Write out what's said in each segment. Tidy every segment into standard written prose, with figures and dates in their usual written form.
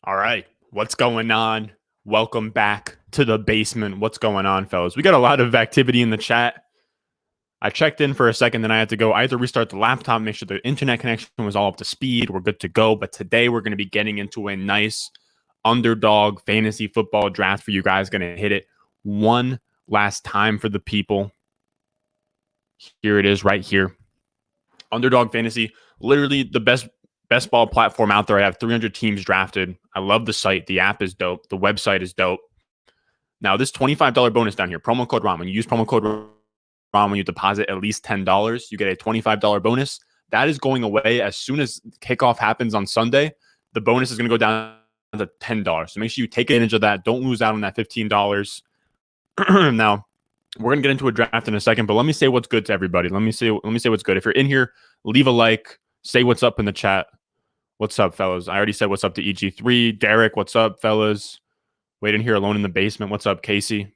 All right. What's going on? Welcome back to the basement. What's going on, fellas? We got a lot of activity in the chat. I checked in for a second, then I had to go. I had to restart the laptop, make sure the internet connection was all up to speed. We're good to go. But today we're going to be getting into a nice underdog fantasy football draft for you guys. Going to hit it one last time for the people. Here it is right here. Underdog fantasy, literally the best ball platform out there. I have 300 teams drafted. I love the site. The app is dope. The website is dope. Now, this $25 bonus down here, promo code ROM. When you use promo code ROM, when you deposit at least $10, you get a $25 bonus. That is going away as soon as kickoff happens on Sunday. The bonus is going to go down to $10. So make sure you take advantage of that. Don't lose out on that $15. Now, we're going to get into a draft in a second, but let me say what's good to everybody. Let me say what's good. If you're in here, leave a like, say what's up in the chat. What's up, fellas? I already said what's up to EG3. Derek, what's up, fellas? Waiting here alone in the basement. What's up, Casey?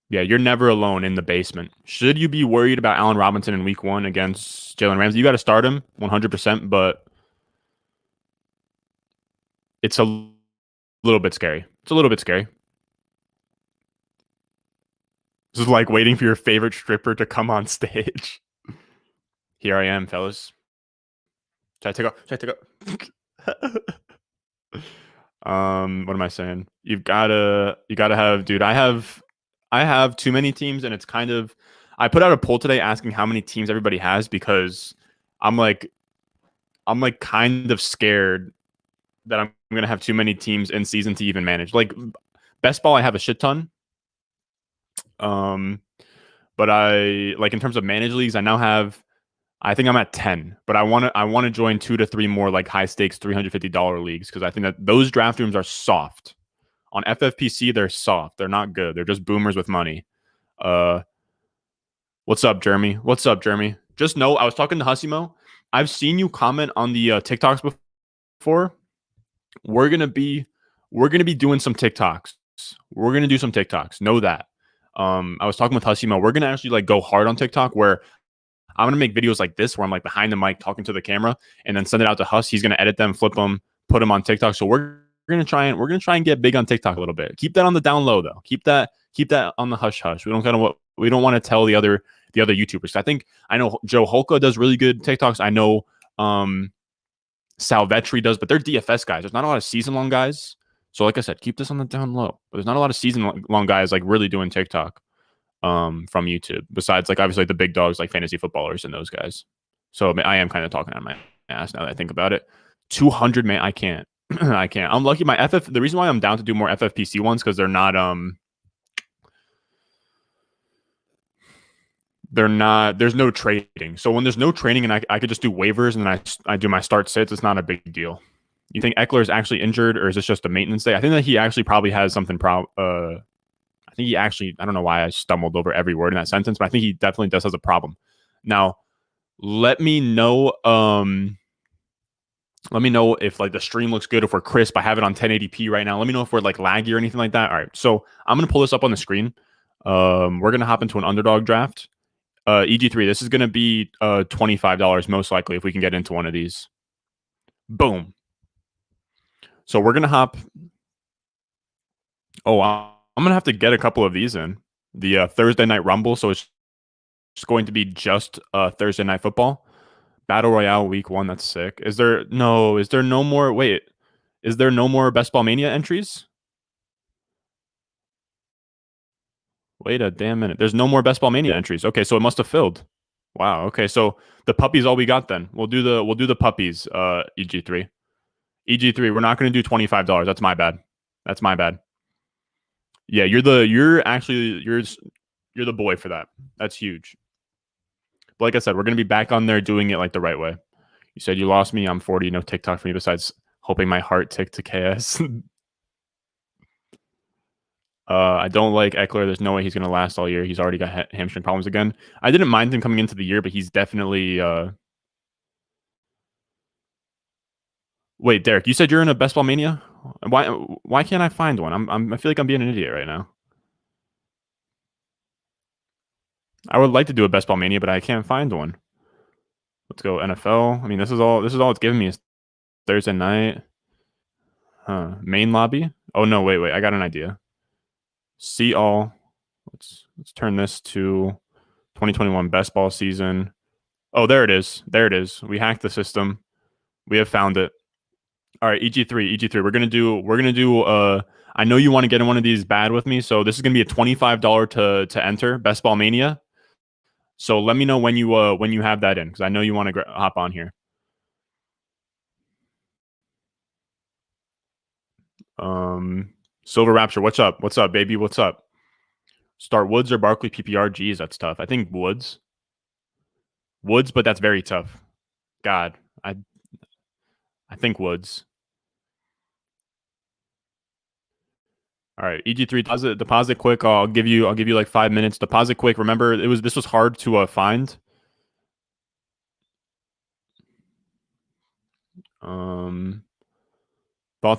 Yeah, you're never alone in the basement. Should you be worried about Allen Robinson in week 1 against Jalen Ramsey? You got to start him 100%, but it's a little bit scary. It's a little bit scary. This is like waiting for your favorite stripper to come on stage. Here I am, fellas. Should I take off? What am I saying? You gotta have, dude. I have too many teams, and it's kind of. I put out a poll today asking how many teams everybody has because I'm like kind of scared that I'm gonna have too many teams in season to even manage. Like best ball, I have a shit ton. But I like in terms of managed leagues, I think I'm at 10, but I want to join 2 to 3 more like high stakes $350 leagues because I think that those draft rooms are soft. On FFPC, they're soft. They're not good. They're just boomers with money. What's up, Jeremy? What's up, Jeremy? Just know I was talking to Husimo. I've seen you comment on the TikToks before. We're gonna be doing some TikToks. We're gonna do some TikToks. Know that. I was talking with Husimo. We're gonna actually like go hard on TikTok where I'm going to make videos like this where I'm like behind the mic talking to the camera and then send it out to Huss. He's going to edit them, flip them, put them on TikTok. So we're going to try and get big on TikTok a little bit. Keep that on the down low though. Keep that on the hush hush. We don't want to tell the other YouTubers. I know Joe Holka does really good TikToks. I know Salvetri does, but they're DFS guys. There's not a lot of season long guys. So like I said, keep this on the down low. But there's not a lot of season long guys like really doing TikTok. From YouTube, besides like obviously the big dogs like fantasy footballers and those guys. So I am kind of talking on my ass now that I think about it. 200, man, I can't. I can't. I'm lucky. My FF. The reason why I'm down to do more FFPC ones because they're not. There's no trading. So when there's no trading and I could just do waivers and then I do my start sits, it's not a big deal. You think Eckler is actually injured or is this just a maintenance day? I think that he actually probably has something. I think he actually, I don't know why I stumbled over every word in that sentence, but I think he definitely does have a problem. Now, let me know if like the stream looks good, if we're crisp. I have it on 1080p right now. Let me know if we're like laggy or anything like that. All right. So I'm going to pull this up on the screen. We're going to hop into an underdog draft. EG3, this is going to be $25 most likely if we can get into one of these. Boom. So we're going to hop. Oh, wow. I'm going to have to get a couple of these in. The Thursday Night Rumble, so it's going to be just Thursday Night Football. Battle Royale Week 1, that's sick. Is there no more Best Ball Mania entries? Wait a damn minute. There's no more Best Ball Mania entries. Okay, so it must have filled. Wow, okay, so the puppy's all we got then. We'll do the puppies, EG3. EG3, we're not going to do $25. That's my bad. Yeah, you're the boy for that. That's huge. But like I said, we're gonna be back on there doing it like the right way. You said you lost me. I'm 40. No TikTok for me besides hoping my heart ticked to KS. I don't like Eckler. There's no way he's gonna last all year. He's already got hamstring problems again. I didn't mind him coming into the year, but he's definitely. Wait, Derek, you said you're in a Best Ball Mania. Why can't I find one? I feel like I'm being an idiot right now. I would like to do a Best Ball Mania, but I can't find one. Let's go NFL. I mean, this is all it's giving me is Thursday night. Main lobby. Oh no, wait. I got an idea. See all. Let's turn this to 2021 best ball season. Oh, there it is. There it is. We hacked the system. We have found it. All right, EG3. We're gonna do I know you want to get in one of these bad with me, so this is gonna be a $25 to enter Best Ball Mania. So let me know when you have that in, because I know you want to hop on here. Silver Rapture, what's up? What's up, baby? What's up? Start Woods or Barkley PPR? Geez, that's tough. I think Woods. Woods, but that's very tough. God, I think Woods. All right, EG3 deposit quick. I'll give you like 5 minutes. Deposit quick. Remember, this was hard to find. Thoughts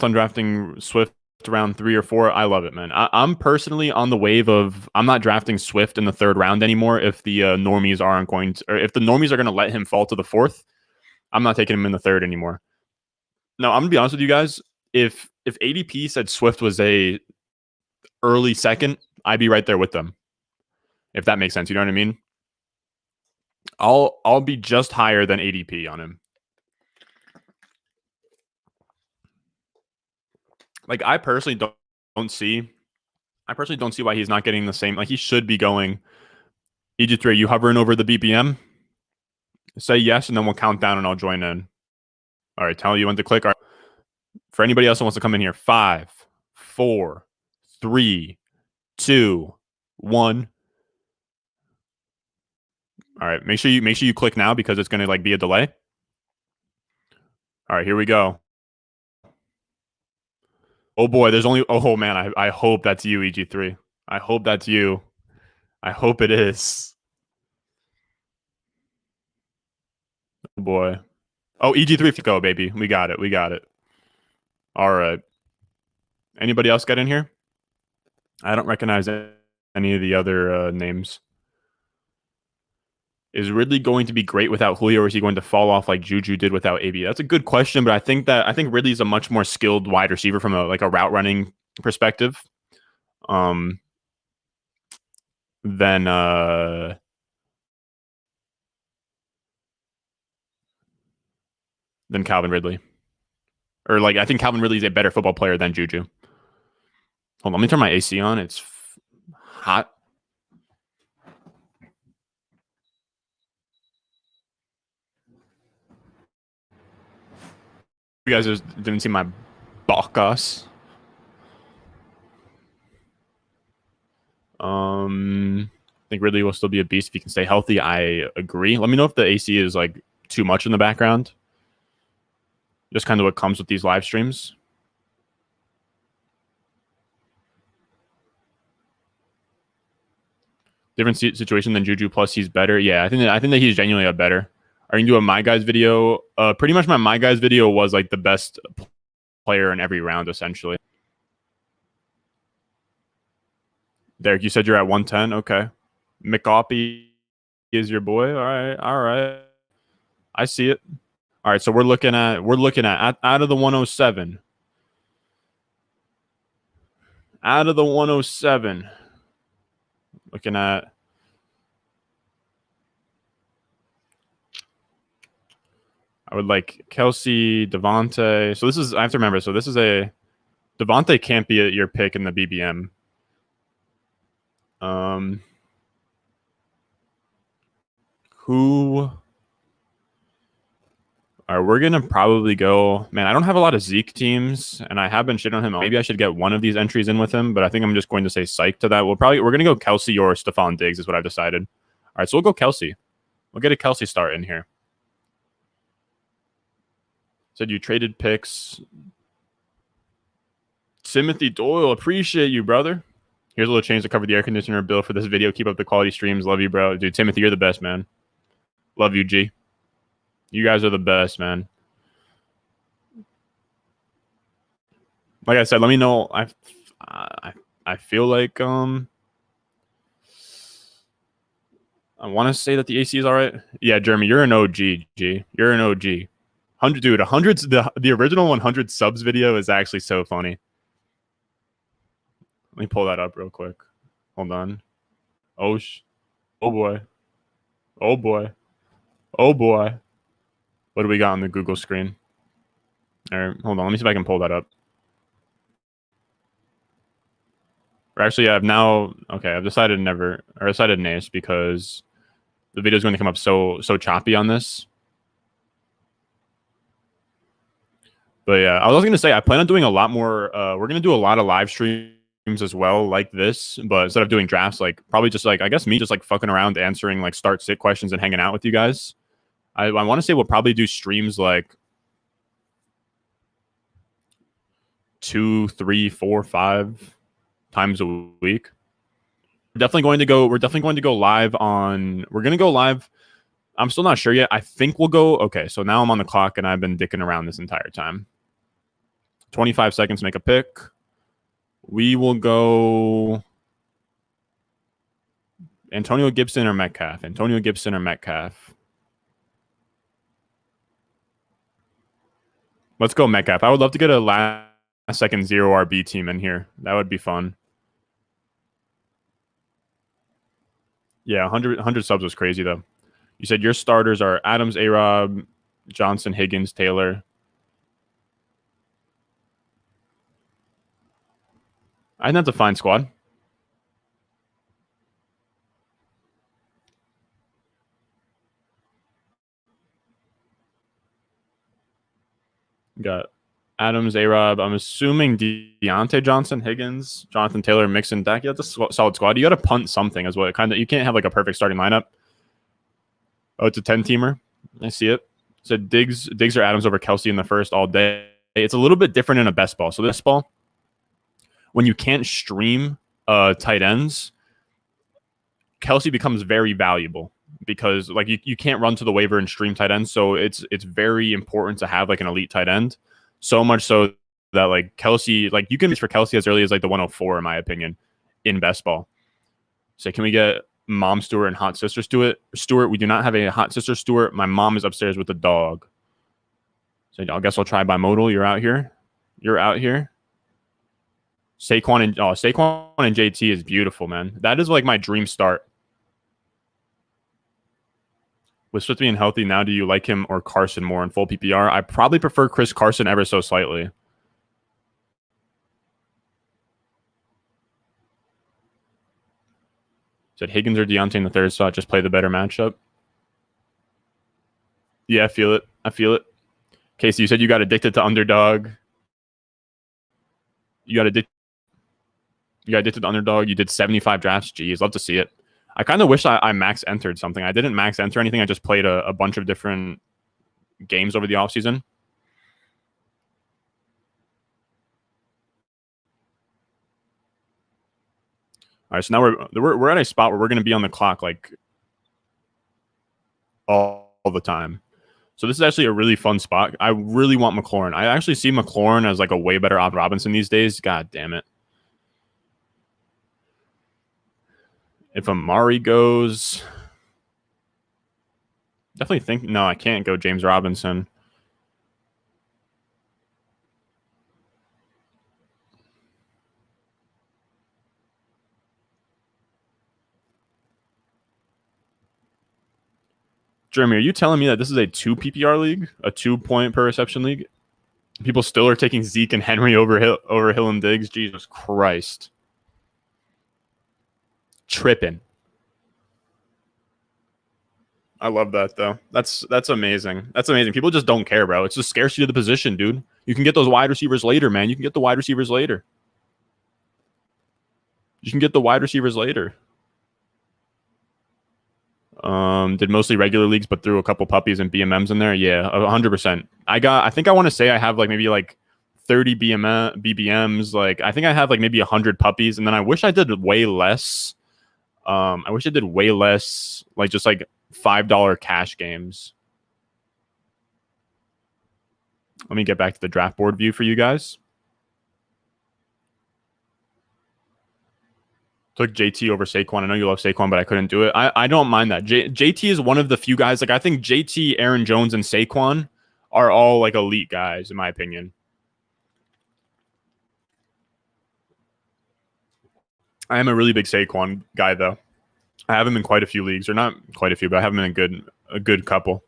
on drafting Swift round 3 or 4? I love it, man. I'm personally on the wave of I'm not drafting Swift in the 3rd round anymore. If the normies aren't going to, or if the normies are going to let him fall to the 4th, I'm not taking him in the 3rd anymore. No, I'm gonna be honest with you guys. If ADP said Swift was a early 2nd, I'd be right there with them. If that makes sense, you know what I mean? I'll be just higher than ADP on him. Like I personally don't see why he's not getting the same. Like he should be going. EG3, you hovering over the BPM? Say yes, and then we'll count down, and I'll join in. All right, tell you when to click. All right. For anybody else who wants to come in here, 5, 4, 3, 2, 1. All right, make sure you click now because it's going to like be a delay. All right, here we go. Oh boy, there's only. Oh man, I hope that's you, EG3. I hope that's you. I hope it is. Oh boy. Oh, EG3, go, baby. We got it. All right. Anybody else get in here? I don't recognize any of the other names. Is Ridley going to be great without Julio, or is he going to fall off like Juju did without AB? That's a good question, but I think Ridley's a much more skilled wide receiver from a route running perspective. Than Calvin Ridley. Or I think Calvin Ridley is a better football player than Juju. Hold on, let me turn my AC on. It's hot. You guys just didn't see my Bacchus. I think Ridley will still be a beast if he can stay healthy. I agree. Let me know if the AC is too much in the background. Just kind of what comes with these live streams. Different situation than Juju, plus he's better. Yeah, I think that he's genuinely a better. Are you gonna do a My Guys video? Pretty much my Guys video was the best player in every round, essentially. Derek, you said you're at 110. Okay. McCoppy is your boy. All right. I see it. All right, so we're looking at out of the 107. Out of the 107. Looking at I would like Kelsey, Devontae. So this is I have to remember. So this is a Devontae can't be your pick in the BBM. Who? All right, we're gonna probably go. Man, I don't have a lot of Zeke teams, and I have been shit on him. Maybe I should get one of these entries in with him, but I think I'm just going to say psych to that. We're gonna go Kelsey or Stephon Diggs is what I've decided. All right, so we'll go Kelsey. We'll get a Kelsey start in here. Said you traded picks. Timothy Doyle, appreciate you, brother. Here's a little change to cover the air conditioner bill for this video. Keep up the quality streams. Love you, bro. Dude, Timothy, you're the best, man. Love you, G. You guys are the best, man. Like I said, let me know. I feel like I want to say that the AC is all right. Yeah, Jeremy, you're an OG, G. You're an OG. 100, dude, 100's the original 100 subs video is actually so funny. Let me pull that up real quick. Hold on. Oh boy. Oh boy. Oh boy. What do we got on the Google screen? All right, hold on. Let me see if I can pull that up. Or actually, I've decided Nace because the video is going to come up so choppy on this. But yeah, I was also going to say I plan on doing a lot more. We're going to do a lot of live streams as well, like this. But instead of doing drafts, like probably just like I guess me just like fucking around, answering like start sit questions and hanging out with you guys. I want to say we'll probably do streams like 2, 3, 4, 5 times a week. We're definitely going to go live on. We're going to go live. I'm still not sure yet. I think we'll go. Okay, so now I'm on the clock and I've been dicking around this entire time. 25 seconds to make a pick. We will go Antonio Gibson or Metcalf. Antonio Gibson or Metcalf. Let's go Metcalf. I would love to get a last second 0 RB team in here. That would be fun. Yeah, 100 subs was crazy, though. You said your starters are Adams, A-Rob, Johnson, Higgins, Taylor. I think that's a fine squad. Got Adams, A-Rob. I'm assuming Deontay Johnson, Higgins, Jonathan Taylor, Mixon, Dak. Yeah, that's a solid squad. You got to punt something as well. You can't have like a perfect starting lineup. Oh, it's a 10-teamer. I see it. So Diggs or Adams over Kelsey in the first all day. It's a little bit different in a best ball. So this ball, when you can't stream tight ends, Kelsey becomes very valuable because like you can't run to the waiver and stream tight ends. So it's very important to have like an elite tight end. So much so that like Kelsey, like you can reach for Kelsey as early as like the 104, in my opinion, in best ball. So can we get Mom Stewart and Hot Sister Stewart? We do not have a Hot Sister Stewart. My mom is upstairs with the dog. So I guess I'll try bimodal. You're out here. Saquon and JT is beautiful, man. That is like my dream start. With Swift being healthy now, do you like him or Carson more in full PPR? I probably prefer Chris Carson ever so slightly. Said Higgins or Deontay in the third spot. Just play the better matchup. Yeah, I feel it. Casey, you said you got addicted to Underdog. You got addicted to Underdog. You did 75 drafts. Jeez, love to see it. I kind of wish I max entered something. I didn't max enter anything. I just played a bunch of different games over the offseason. All right, so now we're at a spot where we're going to be on the clock like all the time. So this is actually a really fun spot. I really want McLaurin. I actually see McLaurin as like a way better Odd Robinson these days. God damn it. If Amari goes, definitely think, no, I can't go James Robinson. Jeremy, are you telling me that this is a 2 PPR league, a 2-point per reception league? People still are taking Zeke and Henry over Hill and Diggs? Jesus Christ. Tripping. I love that, though. That's amazing. That's amazing. People just don't care, bro. It's the scarcity of the position, dude. You can get those wide receivers later, man. You can get the wide receivers later. Did mostly regular leagues, but threw a couple puppies and BMMs in there. Yeah, 100%. I think I want to say I have like maybe like 30 BBMs. Like I think I have like maybe 100 puppies, and then I wish I did way less. Like just like $5 cash games. Let me get back to the draft board view for you guys. Took JT over Saquon. I know you love Saquon, but I couldn't do it. I don't mind that. JT is one of the few guys. Like I think JT, Aaron Jones, and Saquon are all like elite guys, in my opinion. I am a really big Saquon guy, though. I have him in quite a few leagues, or not quite a few, but I have him in a good couple.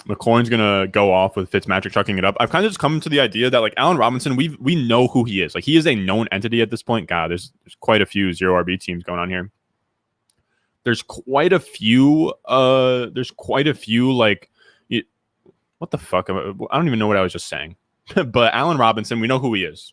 McLaurin's gonna go off with Fitzmagic chucking it up. I've kind of just come to the idea that like Allen Robinson, we know who he is. Like he is a known entity at this point. God, there's quite a few 0 RB teams going on here. There's quite a few. Like, what the fuck? I don't even know what I was just saying. But Allen Robinson, we know who he is.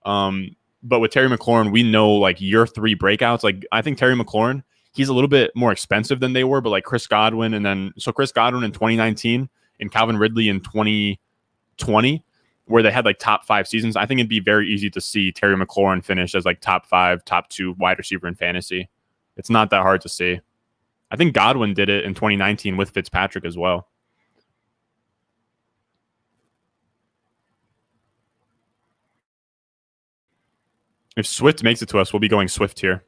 But with Terry McLaurin, we know like year 3 breakouts. Like I think Terry McLaurin, he's a little bit more expensive than they were, but like Chris Godwin, and then so Chris Godwin in 2019 and Calvin Ridley in 2020, where they had like top 5 seasons. I think it'd be very easy to see Terry McLaurin finish as like top 5, top 2 wide receiver in fantasy. It's not that hard to see. I think Godwin did it in 2019 with Fitzpatrick as well. If Swift makes it to us, we'll be going Swift here.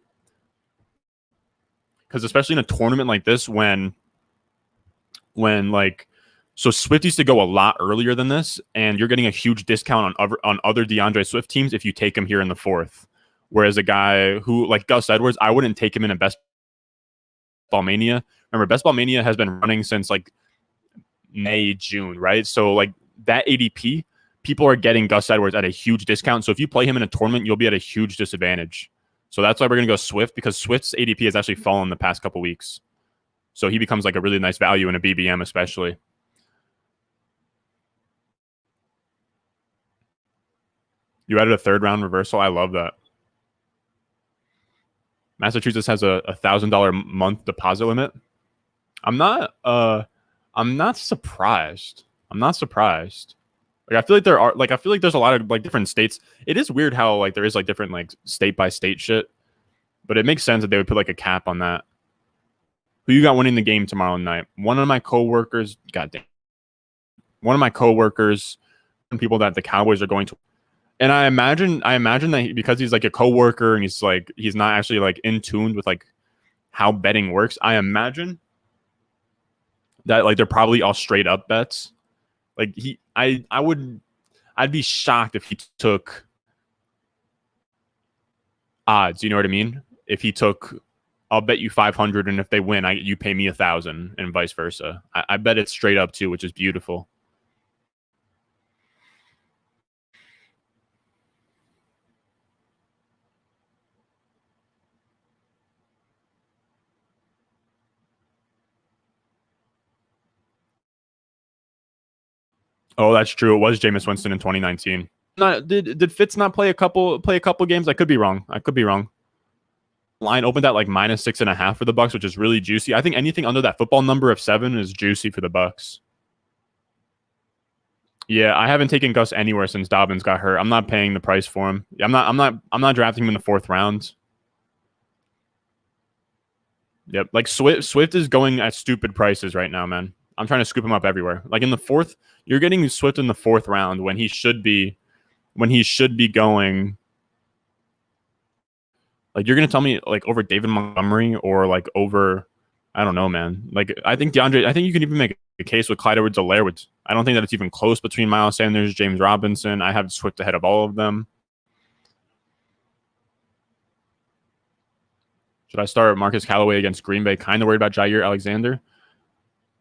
Because especially in a tournament like this, when like, so Swift used to go a lot earlier than this, and you're getting a huge discount on other DeAndre Swift teams if you take him here in the 4th. Whereas a guy who like Gus Edwards, I wouldn't take him in a Best Ball Mania. Remember, Best Ball Mania has been running since like May, June, right? So like that ADP, people are getting Gus Edwards at a huge discount. So if you play him in a tournament, you'll be at a huge disadvantage. So that's why we're going to go Swift, because Swift's ADP has actually fallen the past couple weeks. So he becomes like a really nice value in a BBM especially. You added a 3rd round reversal. I love that. Massachusetts has a $1,000 month deposit limit. I'm not surprised. Like I feel like there's a lot of like different states. It is weird how like there is like different like state by state shit, but it makes sense that they would put like a cap on that. Who you got winning the game tomorrow night? One of my coworkers, goddamn. One of my coworkers, and people that the Cowboys are going to. And I imagine that because he's like a coworker and he's not actually like in tune with like how betting works. I imagine that like they're probably all straight up bets. Like I'd be shocked if he took odds. You know what I mean? If he took, I'll bet you 500, and if they win, you pay me 1,000, and vice versa. I bet it's straight up too, which is beautiful. Oh, that's true. It was Jameis Winston in 2019. Did Fitz not play a couple games? I could be wrong. Line opened at like -6.5 for the Bucks, which is really juicy. I think anything under that football number of 7 is juicy for the Bucks. Yeah, I haven't taken Gus anywhere since Dobbins got hurt. I'm not paying the price for him. I'm not drafting him in the 4th round. Yep, like Swift is going at stupid prices right now, man. I'm trying to scoop him up everywhere. Like in the 4th, you're getting Swift in the 4th round when he should be going. Like you're gonna tell me like over David Montgomery or like over, I don't know, man. Like I think you can even make a case with Clyde Edwards-Helaire. I don't think that it's even close between Miles Sanders, James Robinson. I have Swift ahead of all of them. Should I start Marcus Callaway against Green Bay? Kind of worried about Jair Alexander.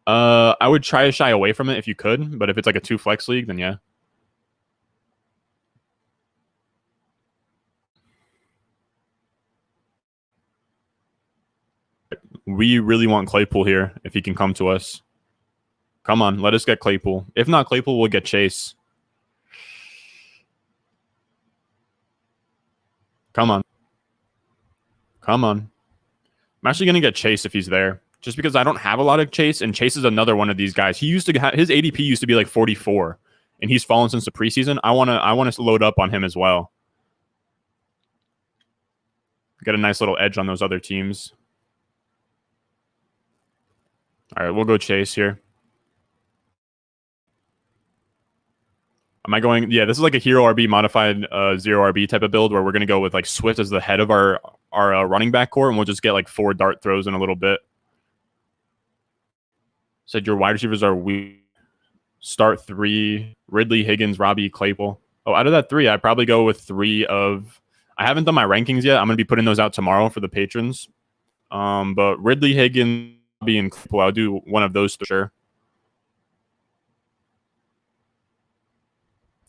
I would try to shy away from it if you could, but if it's like a 2 flex league, then yeah. We really want Claypool here if he can come to us. Come on, let us get Claypool. If not Claypool, we'll get Chase. Come on. I'm actually going to get Chase if he's there, just because I don't have a lot of Chase, and Chase is another one of these guys. He used to have his ADP used to be like 44, and he's fallen since the preseason. I want to load up on him as well. Get a nice little edge on those other teams. All right, we'll go Chase here. Am I going? Yeah, this is like a hero RB modified 0 RB type of build where we're going to go with like Swift as the head of our running back core, and we'll just get like 4 dart throws in a little bit. Said your wide receivers are weak. Start 3: Ridley, Higgins, Robbie, Claypool. Oh, out of that 3, I'd probably go with 3 of. I haven't done my rankings yet. I'm going to be putting those out tomorrow for the patrons. But Ridley, Higgins, Robbie, and Claypool, I'll do one of those for sure.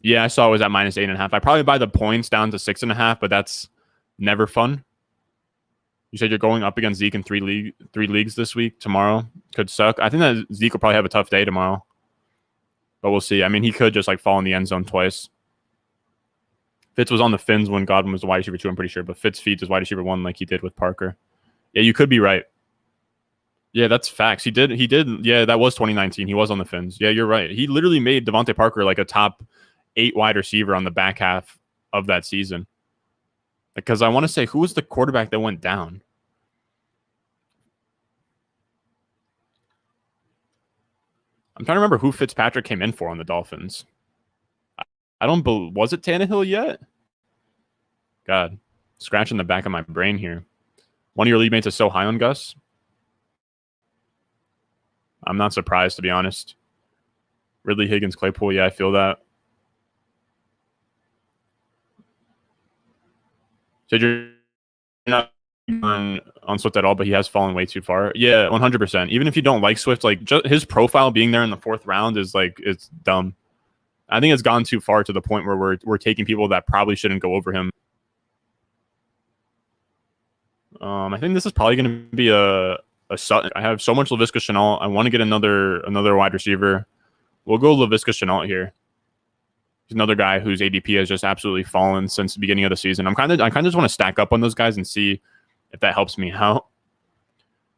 Yeah, I saw it was at -8.5. I probably buy the points down to 6.5, but that's never fun. You said you're going up against Zeke in three leagues this week. Tomorrow could suck. I think that Zeke will probably have a tough day tomorrow, but we'll see. I mean, he could just like fall in the end zone twice. Fitz was on the Fins when Godwin was the wide receiver 2, I'm pretty sure, but Fitz feeds his wide receiver 1 like he did with Parker. Yeah, you could be right. Yeah, that's facts. He did. Yeah, that was 2019. He was on the Fins. Yeah, you're right. He literally made Devontae Parker like a top 8 wide receiver on the back half of that season. Because I want to say, who was the quarterback that went down? I'm trying to remember who Fitzpatrick came in for on the Dolphins. I don't believe, was it Tannehill yet? God, scratching the back of my brain here. One of your league mates is so high on Gus. I'm not surprised, to be honest. Ridley, Higgins, Claypool. Yeah, I feel that. So you're not on Swift at all, but he has fallen way too far. Yeah, 100%. Even if you don't like Swift, like just his profile being there in the 4th round is like, it's dumb. I think it's gone too far to the point where we're taking people that probably shouldn't go over him. I think this is probably going to be a Sutton. I have so much Laviska Shenault. I want to get another wide receiver. We'll go Laviska Shenault here. He's another guy whose ADP has just absolutely fallen since the beginning of the season. I kind of just want to stack up on those guys and see if that helps me out.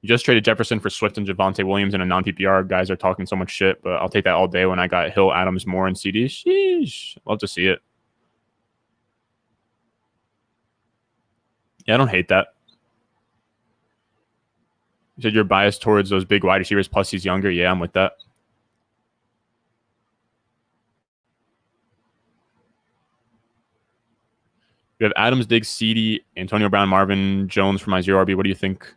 You just traded Jefferson for Swift and Javonte Williams in a non-PPR. Guys are talking so much shit, but I'll take that all day when I got Hill, Adams, Moore, and CD. Sheesh. Love to see it. Yeah, I don't hate that. You said you're biased towards those big wide receivers, plus he's younger. Yeah, I'm with that. You have Adams, Diggs, CD, Antonio Brown, Marvin Jones for my 0RB. What do you think?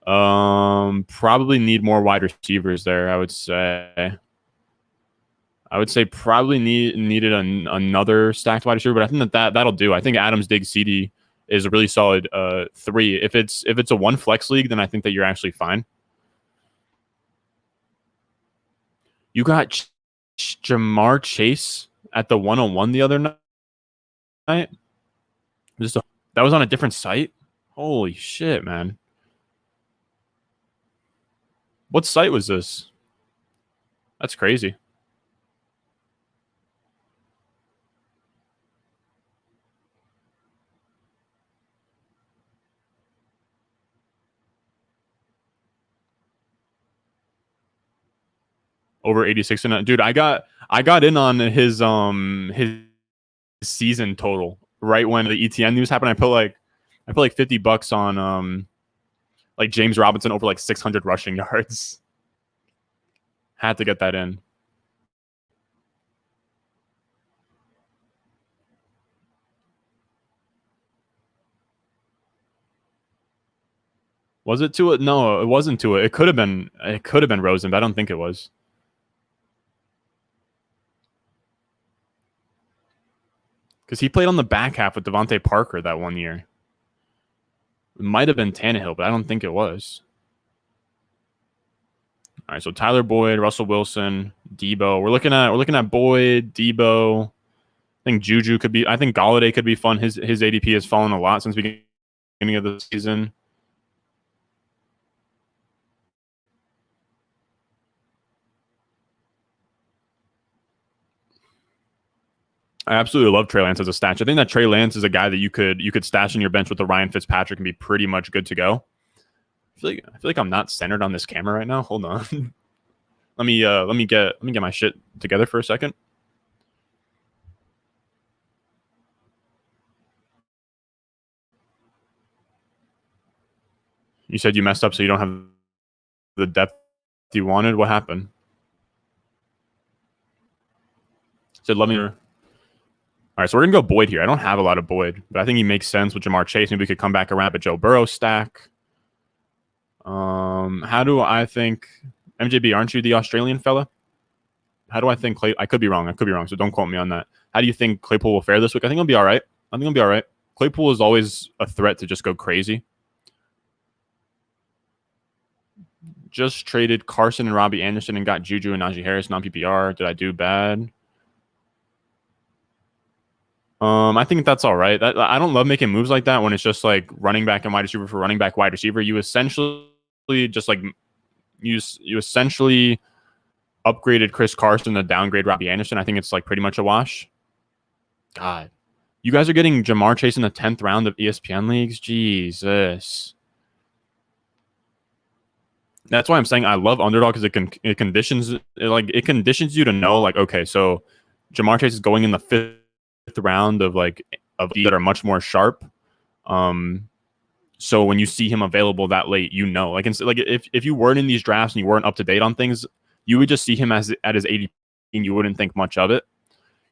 Probably need more wide receivers there, I would say. Probably needed another stacked wide receiver, but I think that'll do. I think Adams, Diggs, CD is a really solid 3. If it's a 1 flex league, then I think that you're actually fine. You got Jamar Chase at the 101 the other night. That was on a different site? Holy shit, man. What site was this? That's crazy. Over 86 and dude, I got in on his season total right when the ETN news happened. I put like $50 on like James Robinson over like 600 rushing yards. Had to get that in. Was it Tua? No, it wasn't Tua. It could have been Rosen, but I don't think it was. Because he played on the back half with Devontae Parker that one year. It might have been Tannehill, but I don't think it was. All right, so Tyler Boyd, Russell Wilson, Debo. We're looking at Boyd, Debo. I think Juju could be. I think Golladay could be fun. His ADP has fallen a lot since the beginning of the season. I absolutely love Trey Lance as a stash. I think that Trey Lance is a guy that you could stash in your bench with the Ryan Fitzpatrick and be pretty much good to go. I feel like I'm not centered on this camera right now. Hold on. let me get my shit together for a second. You said you messed up, so you don't have the depth you wanted. What happened? Said let me. All right, so we're gonna go Boyd here. I don't have a lot of Boyd, but I think he makes sense with Jamar Chase. Maybe we could come back around, but Joe Burrow stack. How do I think? MJB, aren't you the Australian fella? How do I think I could be wrong. I could be wrong, so don't quote me on that. How do you think Claypool will fare this week? I think he'll be all right. Claypool is always a threat to just go crazy. Just traded Carson and Robbie Anderson and got Juju and Najee Harris non-PPR. Did I do bad? I think that's all right. I don't love making moves like that when it's just like running back and wide receiver for running back, wide receiver. You essentially just like you essentially upgraded Chris Carson to downgrade Robbie Anderson. I think it's like pretty much a wash. God, you guys are getting Jamar Chase in the 10th round of ESPN leagues. Jesus. That's why I'm saying I love Underdog because it conditions you to know like, okay, so Jamar Chase is going in the 5th round of these that are much more sharp. So when you see him available that late, you know, like if you weren't in these drafts and you weren't up to date on things, you would just see him at his 80 and you wouldn't think much of it.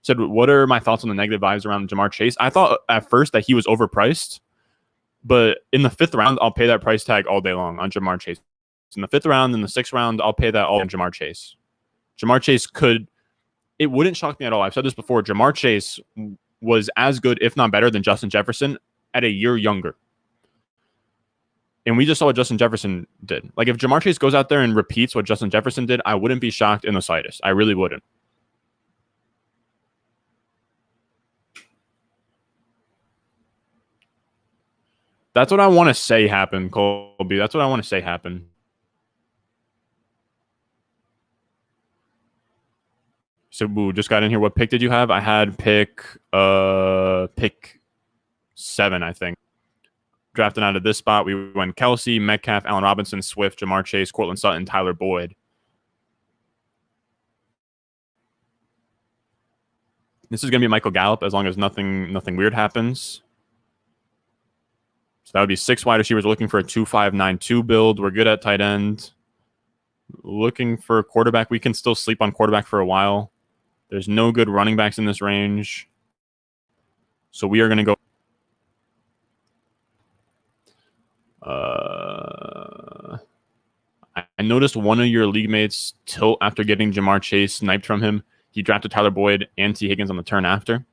Said, what are my thoughts on the negative vibes around Jamar Chase? I thought at first that he was overpriced, but in the 5th round, I'll pay that price tag all day long on Jamar Chase. In the 5th round, in the 6th round, I'll pay that all on Jamar Chase. Jamar Chase it wouldn't shock me at all. I've said this before. Jamar Chase was as good, if not better, than Justin Jefferson at a year younger. And we just saw what Justin Jefferson did. Like, if Jamar Chase goes out there and repeats what Justin Jefferson did, I wouldn't be shocked in the slightest. I really wouldn't. That's what I want to say happened, Colby. That's what I want to say happened. So, Boo, just got in here. What pick did you have? I had pick 7, I think. Drafting out of this spot, we went Kelsey, Metcalf, Allen Robinson, Swift, Jamar Chase, Cortland Sutton, Tyler Boyd. This is going to be Michael Gallup as long as nothing weird happens. So that would be 6 wide receivers looking for a 2-5-9-2 build. We're good at tight end. Looking for a quarterback. We can still sleep on quarterback for a while. There's no good running backs in this range. So we are going to go. I noticed one of your league mates tilt after getting Jamar Chase sniped from him. He drafted Tyler Boyd and T. Higgins on the turn after.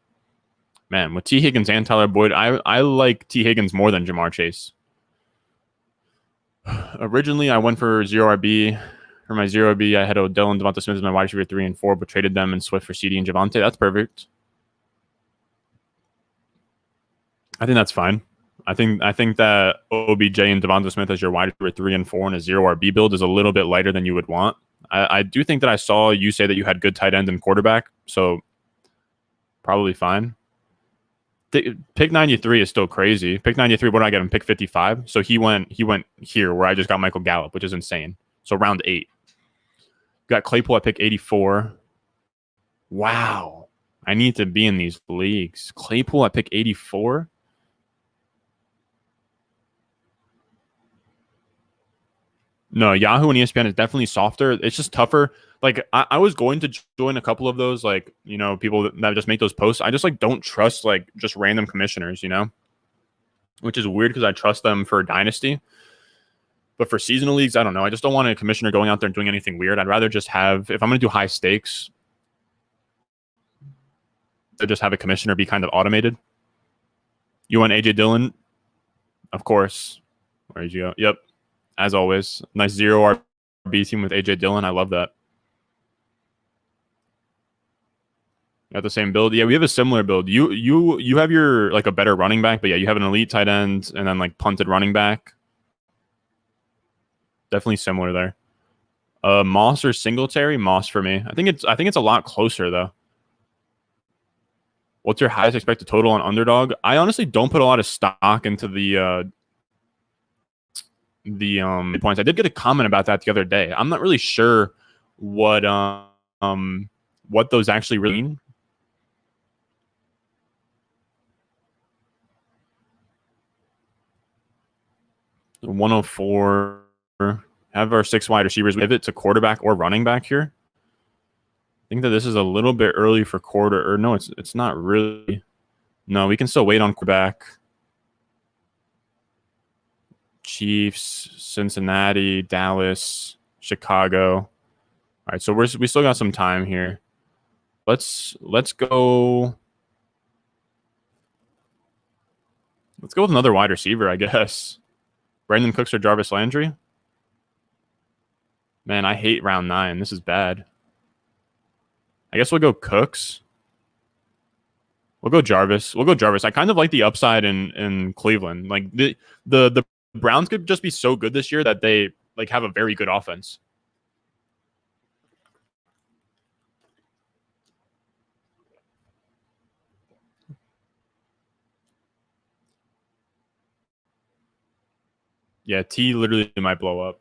Man, with T. Higgins and Tyler Boyd, I like T. Higgins more than Jamar Chase. Originally, I went for 0 RB. For my 0 RB, I had Odell and Devonta Smith as my wide receiver 3 and 4, but traded them and Swift for CD and Javonte. That's perfect. I think that's fine. I think that OBJ and Devonta Smith as your wide receiver 3 and 4 in a 0 RB build is a little bit lighter than you would want. I do think that I saw you say that you had good tight end and quarterback, so probably fine. Pick 93 is still crazy. Pick 93, what did I get him? Pick 55. So he went here where I just got Michael Gallup, which is insane. So round 8. Got Claypool at pick 84. Wow. I need to be in these leagues. Claypool at pick 84. No, Yahoo and ESPN is definitely softer. It's just tougher. Like I was going to join a couple of those, like, you know, people that just make those posts. I just like don't trust like just random commissioners, you know, which is weird because I trust them for Dynasty. But for seasonal leagues, I don't know. I just don't want a commissioner going out there and doing anything weird. I'd rather just have, if I'm going to do high stakes, to just have a commissioner be kind of automated. You want AJ Dillon? Of course. Where did you go? Yep. As always. Nice 0 RB team with AJ Dillon. I love that. Got the same build. Yeah, we have a similar build. You have your like a better running back, but yeah, you have an elite tight end and then like punted running back. Definitely similar there. Moss or Singletary? Moss for me. I think it's a lot closer though. What's your highest expected total on Underdog? I honestly don't put a lot of stock into the points. I did get a comment about that the other day. I'm not really sure what those actually really mean. The 104. Have our 6 wide receivers. We have it to quarterback or running back here. I think that this is a little bit early for quarter. Or no, it's not really. No, we can still wait on quarterback. Chiefs, Cincinnati, Dallas, Chicago. All right, so we still got some time here. Let's go. Let's go with another wide receiver, I guess. Brandon Cooks or Jarvis Landry. Man, I hate round 9. This is bad. I guess we'll go Cooks. We'll go Jarvis. I kind of like the upside in Cleveland. Like the Browns could just be so good this year that they like have a very good offense. Yeah, T literally might blow up.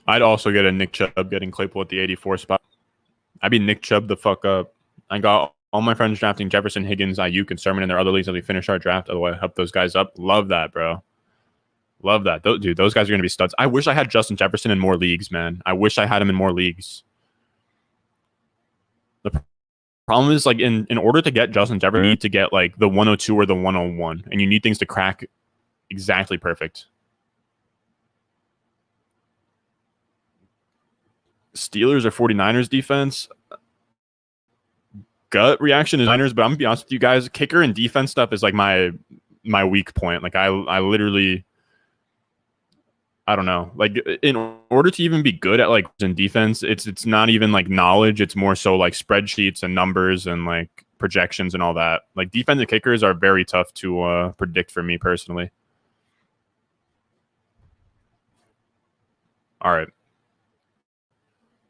I'd also get a Nick Chubb getting Claypool at the 84 spot. I'd be Nick Chubb the fuck up. I got all my friends drafting Jefferson, Higgins, Ayuk, and Sermon in their other leagues as we finish our draft. Otherwise, help those guys up. Love that, bro. Love that. Dude, those guys are going to be studs. I wish I had Justin Jefferson in more leagues, man. I wish I had him in more leagues. The problem is, like, in order to get Justin Jefferson, you need to get, like, the 102 or the 101, and you need things to crack exactly perfect. Steelers or 49ers defense? Gut reaction is Niners, but I'm going to be honest with you guys. Kicker and defense stuff is, like, my weak point. Like, I literally... I don't know. Like, in order to even be good at, like, in defense, it's not even, like, knowledge. It's more so, like, spreadsheets and numbers and, like, projections and all that. Like, defensive kickers are very tough to predict for me personally. All right.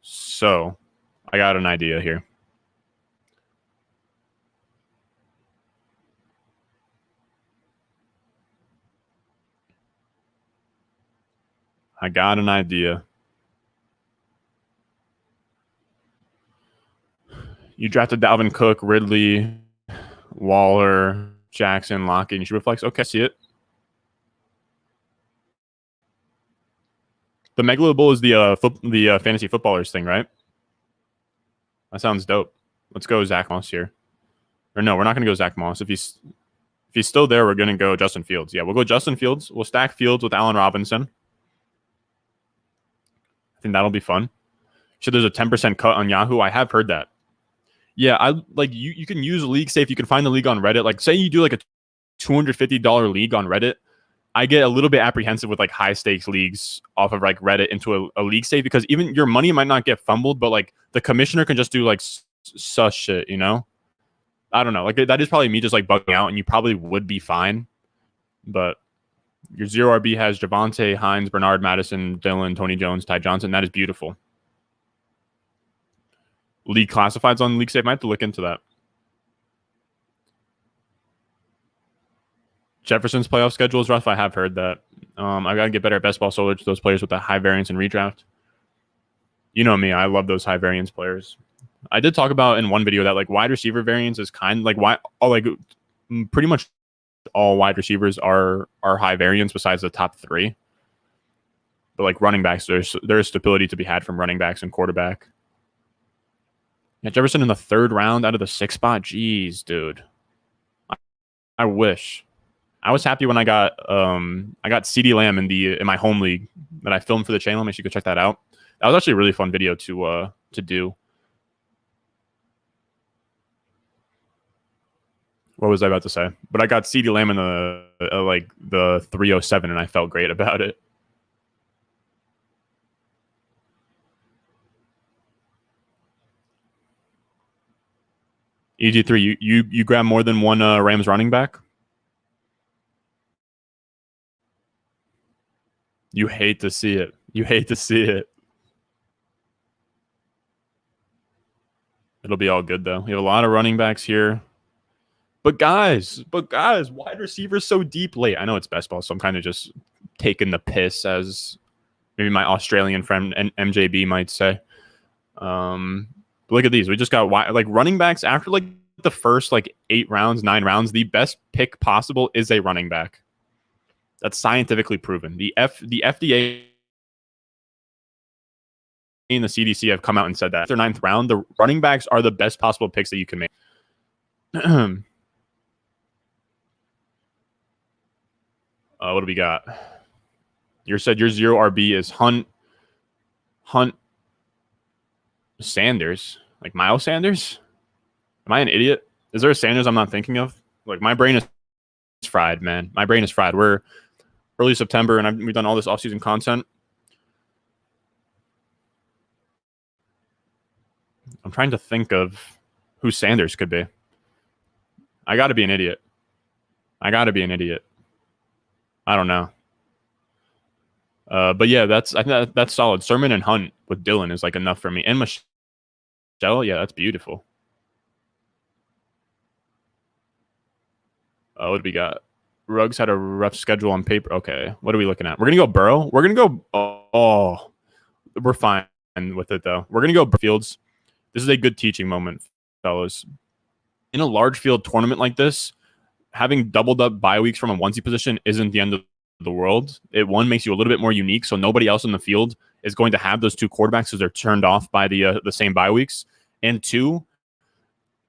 So, I got an idea here. I got an idea. You drafted Dalvin Cook, Ridley, Waller, Jackson, Lockett, and Superflex. Okay, see it. The Megalo Bowl is the fantasy footballers thing, right? That sounds dope. Let's go Zach Moss here. Or no, we're not going to go Zach Moss. If he's still there, we're going to go Justin Fields. Yeah, we'll go Justin Fields. We'll stack Fields with Allen Robinson. I think that'll be fun. So there's a 10% cut on Yahoo. I have heard that. Yeah, I like you can use League Safe. You can find the league on Reddit. Like, say you do like a $250 league on Reddit. I get a little bit apprehensive with like high stakes leagues off of like Reddit into a League Safe, because even your money might not get fumbled, but like the commissioner can just do like sus shit, you know? I don't know. Like, that is probably me just like bugging out, and you probably would be fine. But your 0 RB has Javonte, Hines, Bernard, Madison, Dylan, Tony Jones, Ty Johnson. That is beautiful. League classifieds on League Safe. Might have to look into that. Jefferson's playoff schedule is rough. I have heard that. I got to get better at best ball solar to those players with that high variance and redraft. You know me. I love those high variance players. I did talk about in one video that like wide receiver variance is kind of like pretty much all wide receivers are high variance besides the top 3. But like running backs, there's stability to be had from running backs and quarterback. Yeah, Jefferson in the 3rd round out of the 6th spot. Jeez, dude. I wish. I was happy when I got CeeDee Lamb in my home league that I filmed for the channel. Make sure you go check that out. That was actually a really fun video to do. What was I about to say? But I got CeeDee Lamb in the 307, and I felt great about it. EG3, you grab more than one Rams running back? You hate to see it. You hate to see it. It'll be all good, though. We have a lot of running backs here. But guys, wide receivers so deep late. I know it's best ball, so I'm kind of just taking the piss, as maybe my Australian friend MJB might say. Look at these. We just got like running backs after like the first like 8 rounds, 9 rounds. The best pick possible is a running back. That's scientifically proven. The FDA and the CDC have come out and said that after 9th round, the running backs are the best possible picks that you can make. What do we got? You said your 0 RB is Hunt, Sanders, like Miles Sanders. Am I an idiot? Is there a Sanders I'm not thinking of? Like my brain is fried, man. My brain is fried. We're early September and we've done all this offseason content. I'm trying to think of who Sanders could be. I got to be an idiot. I don't know. But yeah, I think that's solid. Sermon and Hunt with Dylan is like enough for me. And Michelle, yeah, that's beautiful. What do we got? Ruggs had a rough schedule on paper. Okay, what are we looking at? We're gonna go Burrow. We're gonna go. Oh, we're fine with it though. We're gonna go Fields. This is a good teaching moment, fellas. In a large field tournament like this, having doubled up bye weeks from a onesie position isn't the end of the world. It makes you a little bit more unique, so nobody else in the field is going to have those two quarterbacks because they're turned off by the same bye weeks. And two,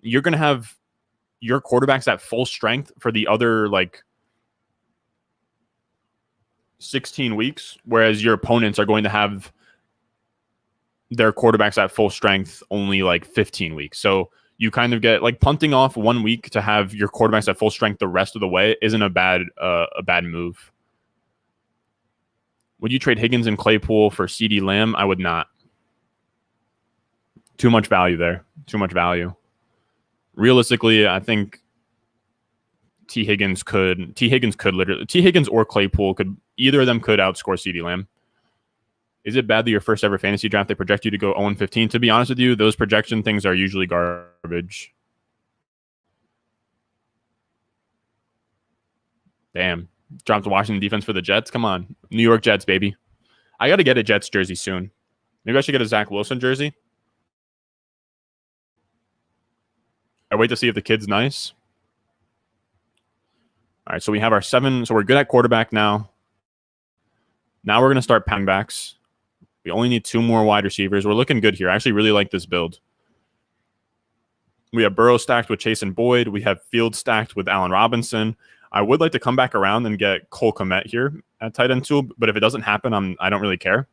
you're going to have your quarterbacks at full strength for the other like 16 weeks, whereas your opponents are going to have their quarterbacks at full strength only like 15 weeks. So you kind of get like punting off 1 week to have your quarterbacks at full strength the rest of the way isn't a bad move. Would you trade Higgins and Claypool for CeeDee Lamb? I would not. Too much value there. Too much value. Realistically, I think T. Higgins or Claypool could, either of them could outscore CeeDee Lamb. Is it bad that your first ever fantasy draft, they project you to go 0-15? To be honest with you, those projection things are usually garbage. Damn. Dropped the Washington defense for the Jets. Come on. New York Jets, baby. I got to get a Jets jersey soon. Maybe I should get a Zach Wilson jersey. I wait to see if the kid's nice. All right, so we have our 7. So we're good at quarterback now. Now we're going to start pounding backs. We only need 2 more wide receivers. We're looking good here. I actually really like this build. We have Burrow stacked with Chase and Boyd. We have Fields stacked with Allen Robinson. I would like to come back around and get Cole Kmet here at tight end 2, but if it doesn't happen, I don't really care.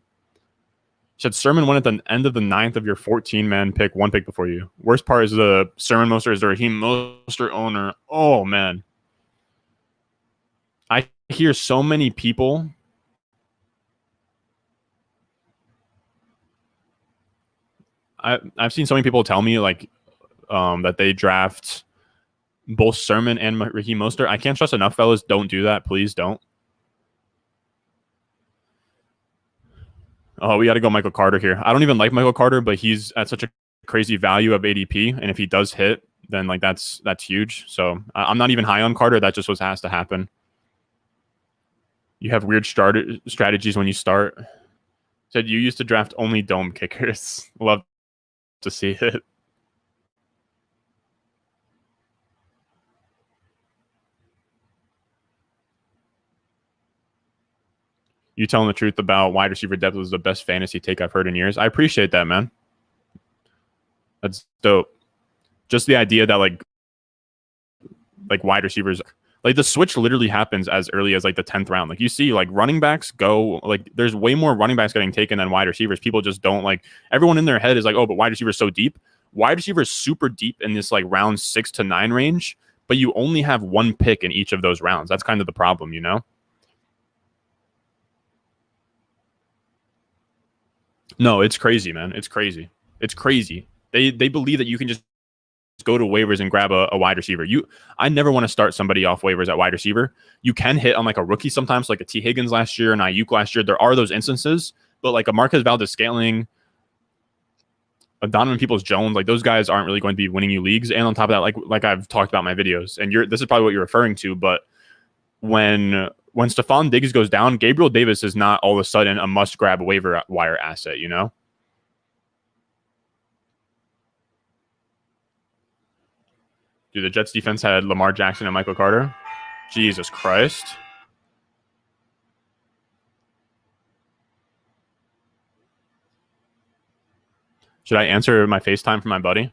Said Sermon went at the end of the 9th of your 14-man pick, 1 pick before you. Worst part is the Sermon Mostert is the Raheem Mostert owner. Oh, man. I hear so many people I've seen so many people tell me like that they draft both Sermon and Raheem Mostert. I can't trust enough, fellas. Don't do that. Please don't. Oh, we got to go Michael Carter here. I don't even like Michael Carter, but he's at such a crazy value of ADP. And if he does hit, then like that's huge. So I'm not even high on Carter. That just has to happen. You have weird strategies when you start. Said you used to draft only dome kickers. Love to see it. You telling the truth about wide receiver depth was the best fantasy take I've heard in years. I appreciate that, man. That's dope. Just the idea that like wide receivers, like the switch literally happens as early as like the 10th round. Like you see like running backs go, like there's way more running backs getting taken than wide receivers. People just don't like, everyone in their head is like, oh, but wide receiver is so deep. Wide receiver is super deep in this like round 6 to 9 range, but you only have 1 pick in each of those rounds. That's kind of the problem, you know? No, it's crazy, man. It's crazy. It's crazy. They believe that you can just go to waivers and grab a wide receiver. I never want to start somebody off waivers at wide receiver. You can hit on like a rookie sometimes, like a T. Higgins last year and Ayuk last year. There are those instances, but like a Marquez Valdes-Scantling, a Donovan Peoples-Jones, like those guys aren't really going to be winning you leagues. And on top of that, like I've talked about in my videos, and this is probably what you're referring to, but when Stephon Diggs goes down, Gabriel Davis is not all of a sudden a must-grab waiver wire asset, you know? Dude, the Jets defense had Lamar Jackson and Michael Carter. Jesus Christ. Should I answer my FaceTime from my buddy?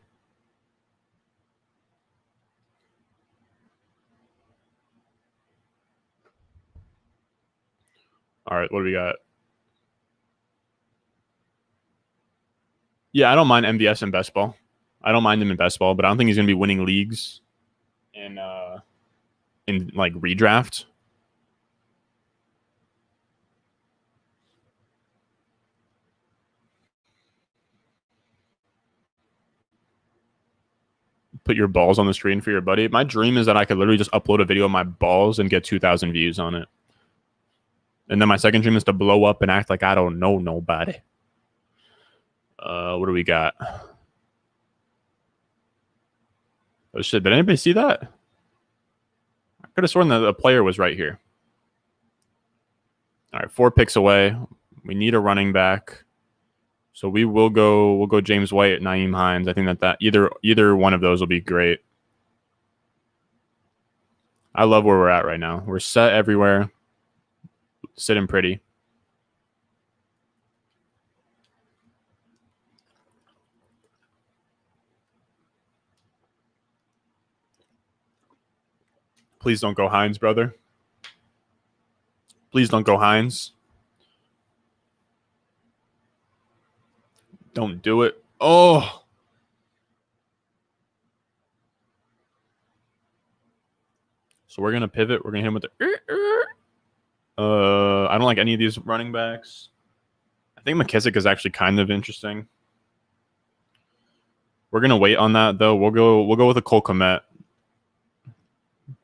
All right, what do we got? Yeah, I don't mind MVS in best ball. I don't mind him in best ball, but I don't think he's going to be winning leagues in like redraft. Put your balls on the screen for your buddy. My dream is that I could literally just upload a video of my balls and get 2,000 views on it. And then my second dream is to blow up and act like I don't know nobody. What do we got? Oh shit! Did anybody see that? I could have sworn that the player was right here. All right, 4 picks away. We need a running back, so we will go. We'll go James White, Nyheim Hines. I think that either one of those will be great. I love where we're at right now. We're set everywhere. Sitting pretty. Please don't go Hines, brother. Please don't go Hines. Don't do it. Oh. So we're going to pivot. We're going to hit him with the... I don't like any of these running backs. I think McKissick is actually kind of interesting. We're going to wait on that, though. We'll go with a Cole Kmet.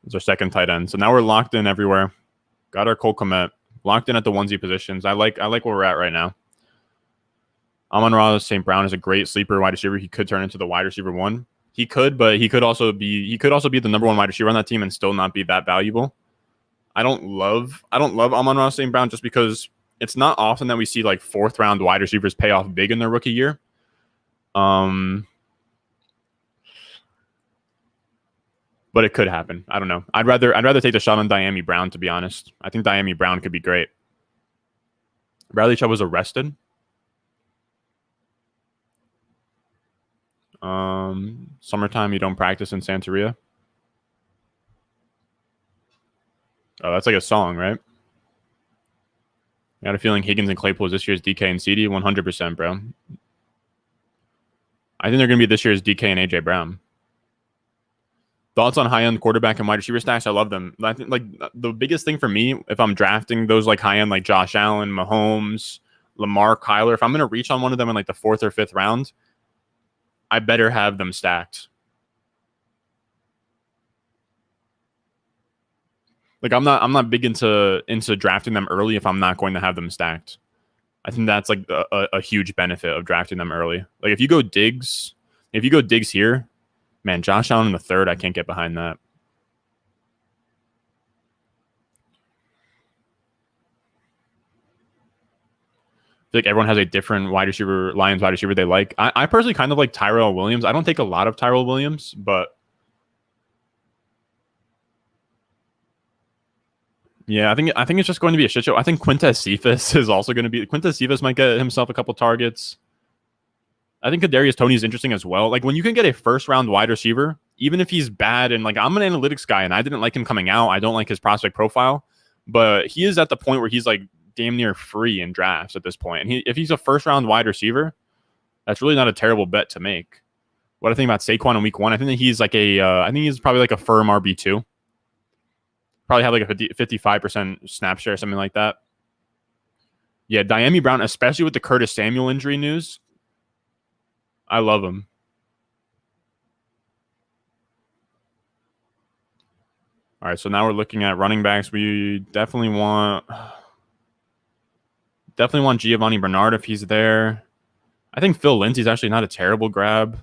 It's our second tight end. So now we're locked in everywhere. Got our Cole Kmet. Locked in at the onesie positions. I like where we're at right now. Amon-Ra St. Brown is a great sleeper wide receiver. He could turn into the wide receiver 1. He could, but he could also be the number 1 wide receiver on that team and still not be that valuable. I don't love Amon-Ra St. Brown just because it's not often that we see like 4th round wide receivers pay off big in their rookie year. But it could happen. I don't know. I'd rather take the shot on Diami Brown, to be honest. I think Diami Brown could be great. Bradley Chubb was arrested. Summertime, you don't practice in Santeria. Oh, that's like a song, right? I got a feeling Higgins and Claypool is this year's DK and CD. 100%, bro. I think they're going to be this year's DK and AJ Brown. Thoughts on high-end quarterback and wide receiver stacks? I love them. I think like the biggest thing for me, if I'm drafting those like high-end like Josh Allen, Mahomes, Lamar, Kyler, if I'm going to reach on one of them in like the 4th or 5th round, I better have them stacked. Like I'm not big into drafting them early if I'm not going to have them stacked. I think that's like a huge benefit of drafting them early. Like if you go Diggs here, man, Josh Allen in the 3rd, I can't get behind that. I feel like everyone has a different Lions wide receiver they like. I personally kind of like Tyrell Williams. I don't take a lot of Tyrell Williams, but yeah, I think it's just going to be a shit show. I think Quintez Cephas is also going to be... Quintez Cephas might get himself a couple targets. I think Kadarius Toney is interesting as well. Like when you can get a 1st round wide receiver, even if he's bad, and like I'm an analytics guy and I didn't like him coming out. I don't like his prospect profile, but he is at the point where he's like damn near free in drafts at this point. And if he's a 1st round wide receiver, that's really not a terrible bet to make. What I think about Saquon in week 1, I think that he's like I think he's probably like a firm RB2. Probably have like a 55% snap share, something like that. Yeah, Diami Brown, especially with the Curtis Samuel injury news. I love him. All right, so now we're looking at running backs. We definitely want Giovanni Bernard if he's there. I think Phil Lindsay's actually not a terrible grab.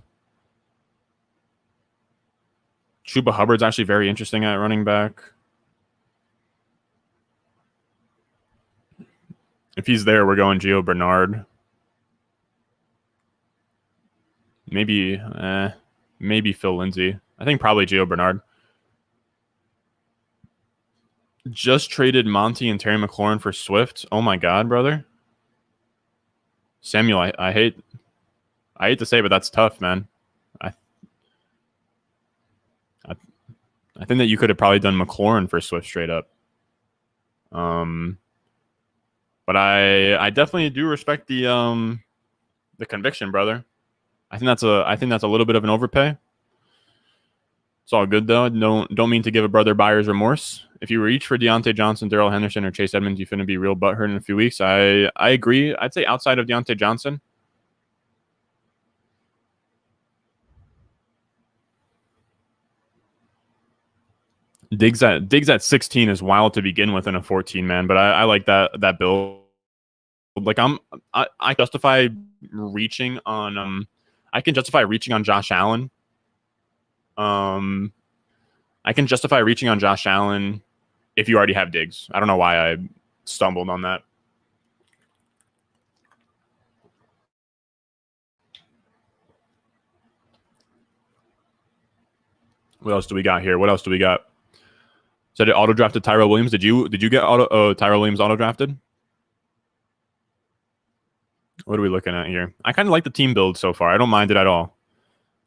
Chuba Hubbard's actually very interesting at running back. If he's there, we're going Gio Bernard. Maybe Phil Lindsay. I think probably Gio Bernard. Just traded Monty and Terry McLaurin for Swift. Oh my God, brother. Samuel, I hate to say, but that's tough, man. I think that you could have probably done McLaurin for Swift straight up. But I definitely do respect the conviction, brother. I think that's a little bit of an overpay. It's all good though. Don't mean to give a brother buyer's remorse. If you reach for Deontay Johnson, Darrell Henderson, or Chase Edmonds, you're finna be real butthurt in a few weeks. I agree. I'd say outside of Deontay Johnson. Diggs at 16 is wild to begin with in a 14 man, but I like that build. Like I justify reaching on I can justify reaching on Josh Allen. I can justify reaching on Josh Allen if you already have Diggs. I don't know why I stumbled on that. What else do we got here? What else do we got? So did auto drafted Tyrell Williams? Did you get Tyrell Williams auto drafted? What are we looking at here? I kind of like the team build so far. I don't mind it at all.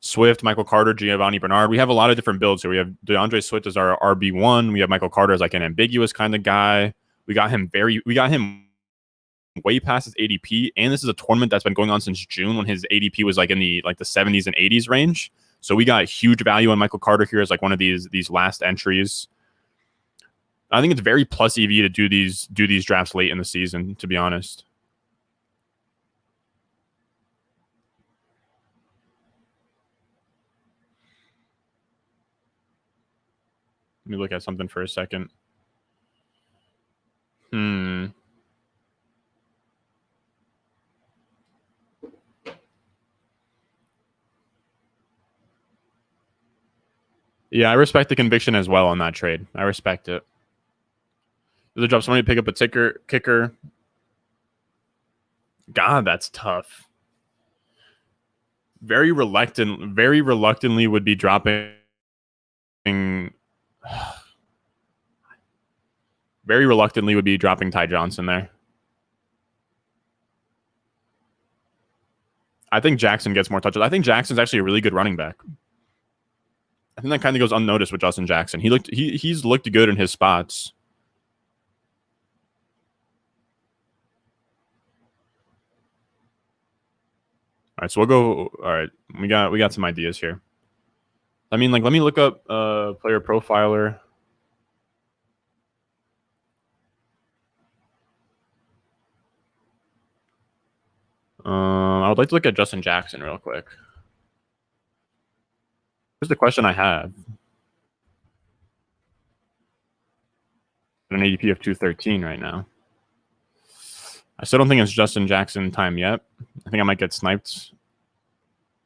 Swift, Michael Carter, Giovanni Bernard. We have a lot of different builds here. We have DeAndre Swift as our RB1. We have Michael Carter as like an ambiguous kind of guy. We got him way past his ADP, and this is a tournament that's been going on since June when his ADP was like in the 70s and 80s range. So we got huge value on Michael Carter here as like one of these last entries. I think it's very plus EV to do these drafts late in the season, to be honest. Let me look at something for a second. Yeah, I respect the conviction as well on that trade. I respect it. Does it drop somebody to pick up a kicker? God, that's tough. Very reluctantly would be dropping. Very reluctantly would be dropping Ty Johnson there. I think Jackson gets more touches. I think Jackson's actually a really good running back. I think that kind of goes unnoticed with Justin Jackson. He's looked good in his spots. All right, so we'll go. All right, we got some ideas here. I mean, like, let me look up player profiler. I would like to look at Justin Jackson real quick. Here's the question I have. An ADP of 213 right now. I still don't think it's Justin Jackson time yet. I think I might get sniped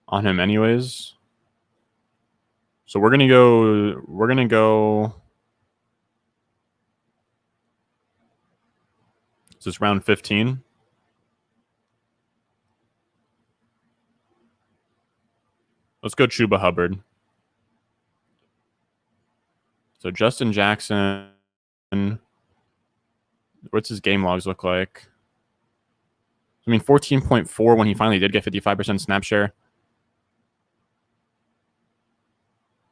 on him anyways. So we're gonna go. Is this round 15? Let's go Chuba Hubbard. So Justin Jackson, what's his game logs look like? I mean, 14.4 when he finally did get 55% snap share.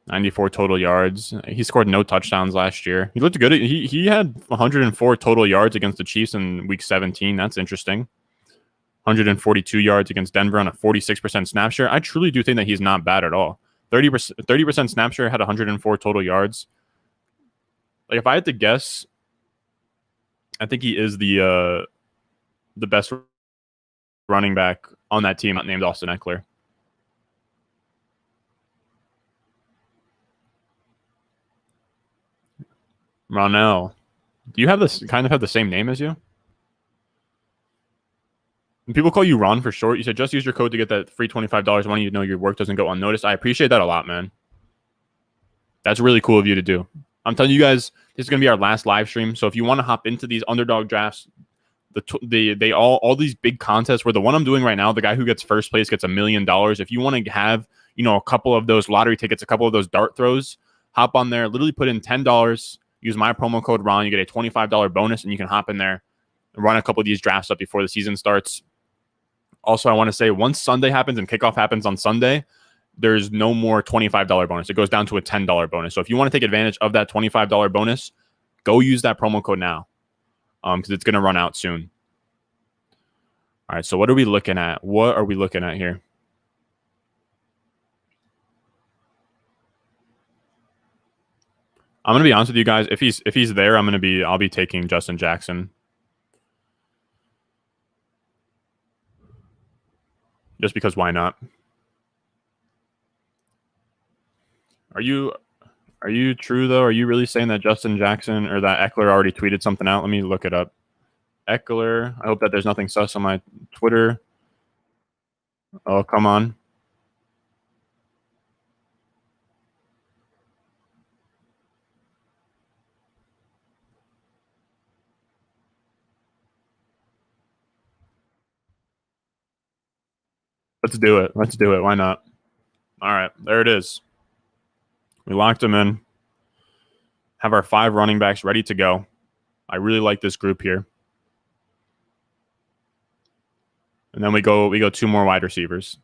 94 total yards. He scored no touchdowns last year. He looked good. He had 104 total yards against the Chiefs in week 17. That's interesting. 142 yards against Denver on a 46% snap share. I truly do think that he's not bad at all. 30% snap share, had 104 total yards. Like, if I had to guess, I think he is the best running back on that team, not named Austin Eckler. Ronell, do you have this kind of have the same name as you? When people call you Ron for short, you said just use your code to get that free $25 when you know your work doesn't go unnoticed. I appreciate that a lot, man. That's really cool of you to do. I'm telling you guys, this is going to be our last live stream. So if you want to hop into these underdog drafts, all these big contests where the one I'm doing right now, the guy who gets first place gets $1 million. If you want to have, a couple of those lottery tickets, a couple of those dart throws, hop on there, literally put in $10, use my promo code Ron, you get a $25 bonus, and you can hop in there and run a couple of these drafts up before the season starts. Also, I want to say once Sunday happens and kickoff happens on Sunday, there's no more $25 bonus. It goes down to a $10 bonus. So if you want to take advantage of that $25 bonus, go use that promo code now because it's going to run out soon. All right, so what are we looking at? What are we looking at here? I'm gonna be honest with you guys. If he's there, I'll be taking Justin Jackson. Just because why not? Are you true though? Are you really saying that Justin Jackson or that Eckler already tweeted something out? Let me look it up. Eckler. I hope that there's nothing sus on my Twitter. Oh, come on. Let's do it. Let's do it. Why not? All right, there it is. We locked him in. Have our 5 running backs ready to go. I really like this group here. And then we go 2 more wide receivers.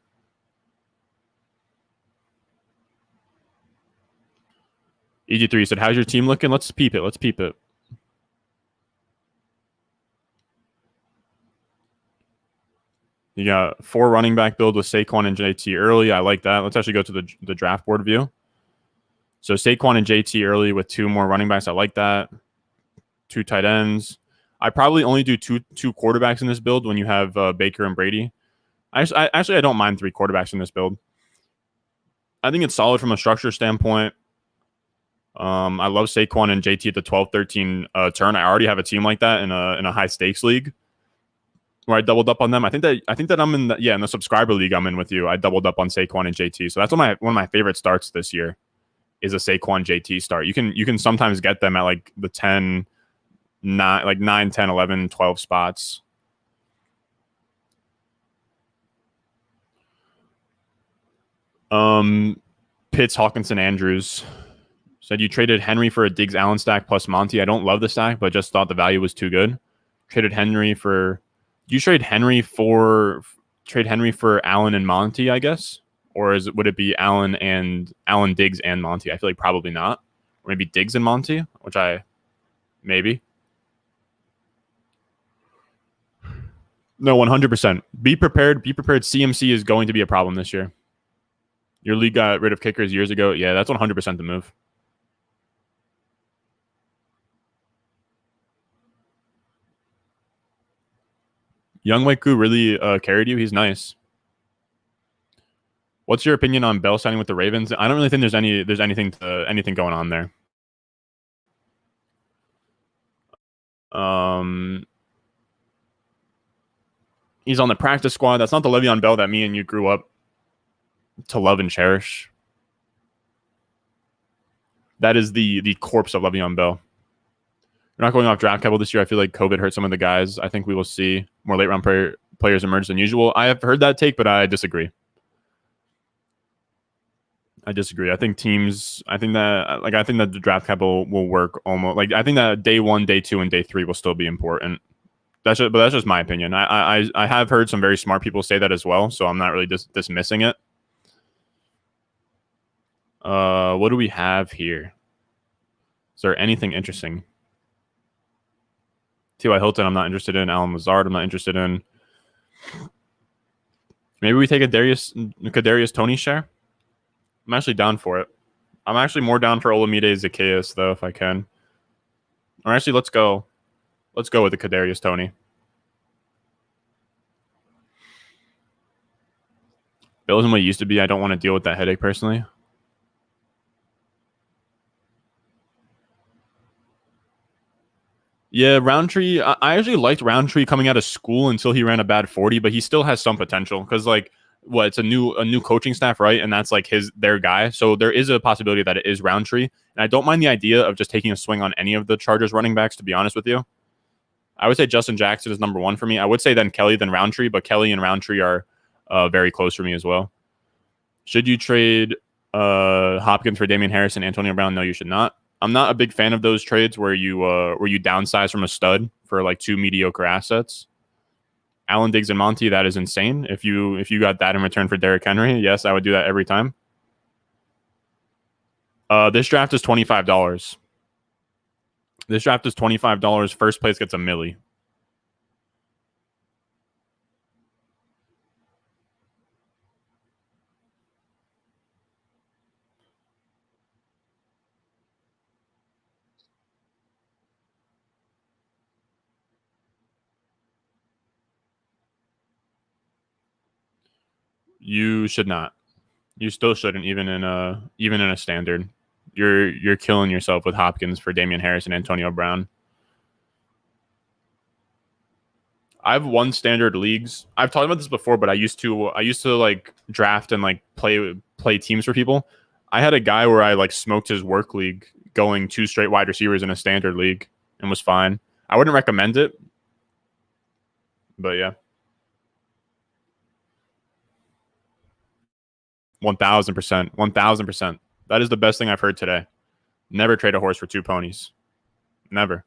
EG3 said, "How's your team looking? Let's peep it. Let's peep it." You got 4 running back build with Saquon and JT early. I like that. Let's actually go to the draft board view. So Saquon and JT early with 2 more running backs. I like that. 2 tight ends. I probably only do two quarterbacks in this build when you have Baker and Brady. I don't mind 3 quarterbacks in this build. I think it's solid from a structure standpoint. I love Saquon and JT at the 12-13 turn. I already have a team like that in a high stakes league where I doubled up on them. I think that I'm in the subscriber league I'm in with you. I doubled up on Saquon and JT. So that's one of my favorite starts this year is a Saquon JT start. You can sometimes get them at like the 10, 9, 10, 11, 12 spots. Pitts, Hawkinson, Andrews. Said you traded Henry for a Diggs Allen stack plus Monty. I don't love the stack, but just thought the value was too good. Traded Henry for. Do you trade Henry for Allen and Monty? I guess, or would it be Allen, Diggs, and Monty? I feel like probably not. Or maybe Diggs and Monty, which maybe. No, 100%. Be prepared. Be prepared. CMC is going to be a problem this year. Your league got rid of kickers years ago. Yeah, that's 100% the move. Young Waiku really carried you. He's nice. What's your opinion on Bell signing with the Ravens? I don't really think there's anything going on there. He's on the practice squad. That's not the Le'Veon Bell that me and you grew up to love and cherish. That is the corpse of Le'Veon Bell. We're not going off draft capital this year. I feel like COVID hurt some of the guys. I think we will see more late round players emerge than usual. I have heard that take, but I disagree. I think that the draft capital will work almost. Like I think that day 1, day 2, and day 3 will still be important. That's just my opinion. I have heard some very smart people say that as well, so I'm not really dismissing it. What do we have here? Is there anything interesting? T.Y. Hilton, I'm not interested in. Alan Lazard, I'm not interested in. Maybe we take a Kadarius Toney share. I'm actually down for it. I'm actually more down for Olamide Zacchaeus though, if I can. Or actually, let's go with the Kadarius Toney. Bill isn't what it used to be. I don't want to deal with that headache personally. Yeah, Roundtree. I actually liked Roundtree coming out of school until he ran a bad 40, but he still has some potential because it's a new coaching staff, right? And that's like their guy. So there is a possibility that it is Roundtree. And I don't mind the idea of just taking a swing on any of the Chargers running backs, to be honest with you. I would say Justin Jackson is number 1 for me. I would say then Kelly, then Roundtree, but Kelly and Roundtree are very close for me as well. Should you trade Hopkins for Damian Harris and Antonio Brown? No, you should not. I'm not a big fan of those trades where you downsize from a stud for like 2 mediocre assets. Allen, Diggs, and Monty, that is insane. If you got that in return for Derrick Henry, yes, I would do that every time. This draft is $25. This draft is $25. First place gets $1 million. You should not. You still shouldn't, even in a standard. You're killing yourself with Hopkins for Damian Harris and Antonio Brown. I've won standard leagues. I've talked about this before, but I used to like draft and like play teams for people. I had a guy where I like smoked his work league going 2 straight wide receivers in a standard league and was fine. I wouldn't recommend it, but yeah. 1000%. 1000%. That is the best thing I've heard today. Never trade a horse for 2 ponies. Never.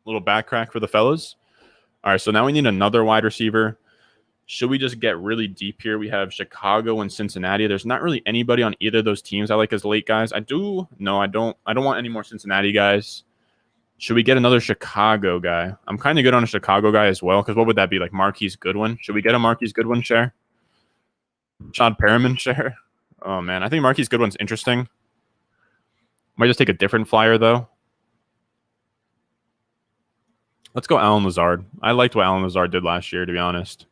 Little back crack for the fellas. All right, so now we need another wide receiver. Should we just get really deep here? We have Chicago and Cincinnati. There's not really anybody on either of those teams I like as late guys. I don't want any more Cincinnati guys. Should we get another Chicago guy? I'm kind of good on a Chicago guy as well, because what would that be? Like Marquise Goodwin? Should we get a Marquise Goodwin share? Sean Perriman share? Oh, man. I think Marquise Goodwin's interesting. Might just take a different flyer, though. Let's go Allen Lazard. I liked what Allen Lazard did last year, to be honest.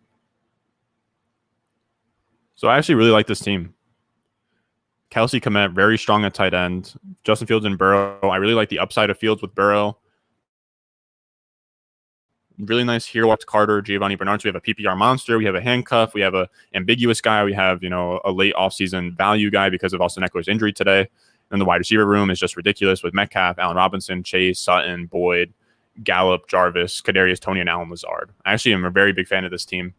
So I actually really like this team. Kelsey Kmet, very strong at tight end. Justin Fields and Burrow. I really like the upside of Fields with Burrow. Really nice here. Watch Carter, Giovanni Bernard. So we have a PPR monster. We have a handcuff. We have a ambiguous guy. We have, a late offseason value guy because of Austin Eckler's injury today. And the wide receiver room is just ridiculous with Metcalf, Allen Robinson, Chase, Sutton, Boyd, Gallup, Jarvis, Kadarius Toney, and Allen Lazard. I actually am a very big fan of this team.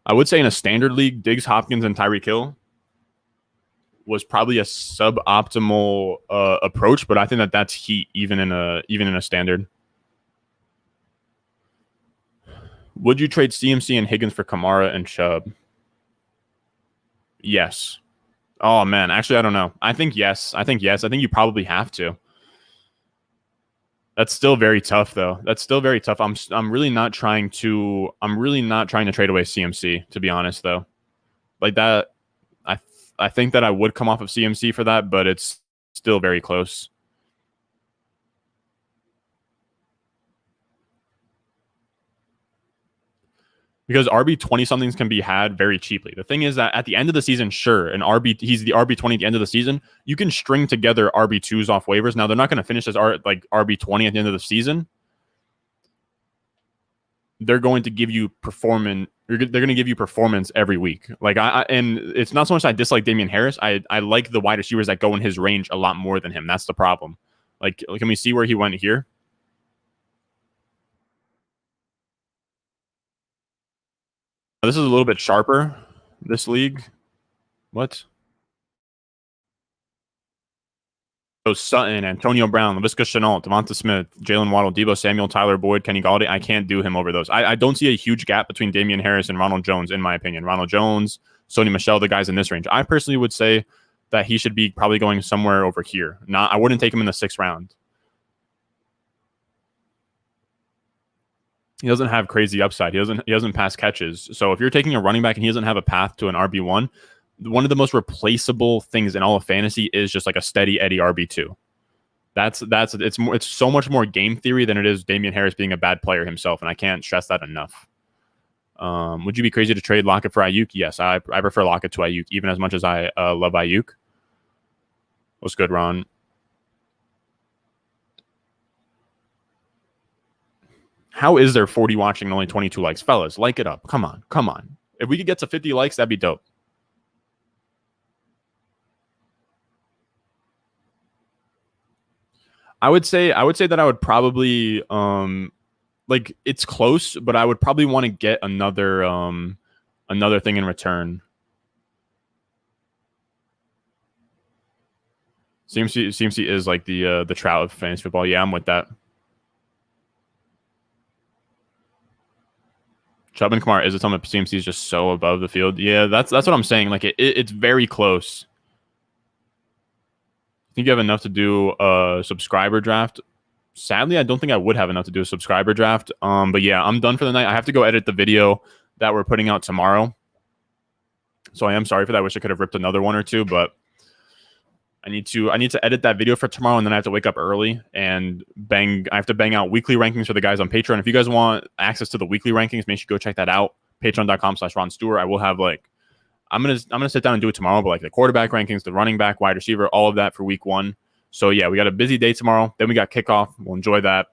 I would say in a standard league, Diggs, Hopkins, and Tyreek Hill was probably a suboptimal approach, but I think that's heat even in a standard. Would you trade CMC and Higgins for Kamara and Chubb? Yes. Oh man, actually I don't know. I think yes. I think you probably have to. That's still very tough, though. That's still very tough. I'm really not trying to trade away CMC, to be honest, though. Like that, I think that I would come off of CMC for that, but it's still very close. Because RB 20 somethings can be had very cheaply. The thing is that at the end of the season, sure, he's the RB 20 at the end of the season. You can string together RB 2s off waivers. Now they're not going to finish as RB 20 at the end of the season. They're going to give you performance. They're going to give you performance every week. And it's not so much I dislike Damian Harris. I like the wide receivers that go in his range a lot more than him. That's the problem. Can we see where he went here? This is a little bit sharper, this league. What? So Sutton, Antonio Brown, Laviska Shenault, Devonta Smith, Jalen Waddle, Deebo Samuel, Tyler Boyd, Kenny Galladay. I can't do him over those. I don't see a huge gap between Damian Harris and Ronald Jones, in my opinion. Ronald Jones, Sony Michel, the guys in this range. I personally would say that he should be probably going somewhere over here. I wouldn't take him in the 6th round. He doesn't have crazy upside. He doesn't pass catches. So if you're taking a running back and he doesn't have a path to an RB1, one of the most replaceable things in all of fantasy is just like a steady Eddie RB2. It's so much more game theory than it is Damian Harris being a bad player himself, and I can't stress that enough. Would you be crazy to trade Lockett for Ayuk? Yes, I prefer Lockett to Ayuk, even as much as I love Ayuk. What's good, Ron? How is there 40 watching and only 22 likes? Fellas, like it up. Come on. If we could get to 50 likes, that'd be dope. I would say that I would probably it's close, but I would probably want to get another thing in return. CMC is like the Trout of fantasy football. Yeah, I'm with that. Chubb and Kamara, is it something CMC is just so above the field? Yeah, that's what I'm saying. Like it's very close. I think you have enough to do a subscriber draft. Sadly, I don't think I would have enough to do a subscriber draft. But yeah, I'm done for the night. I have to go edit the video. that we're putting out tomorrow. So I am sorry for that. I wish I could have ripped another one or two, but I need to edit that video for tomorrow, and then I have to wake up early and I have to bang out weekly rankings for the guys on Patreon. If you guys want access to the weekly rankings, make sure you go check that out. Patreon.com/Ron Stewart. I will have I'm gonna sit down and do it tomorrow, but the quarterback rankings, the running back, wide receiver, all of that for week 1. So yeah, we got a busy day tomorrow. Then we got kickoff. We'll enjoy that.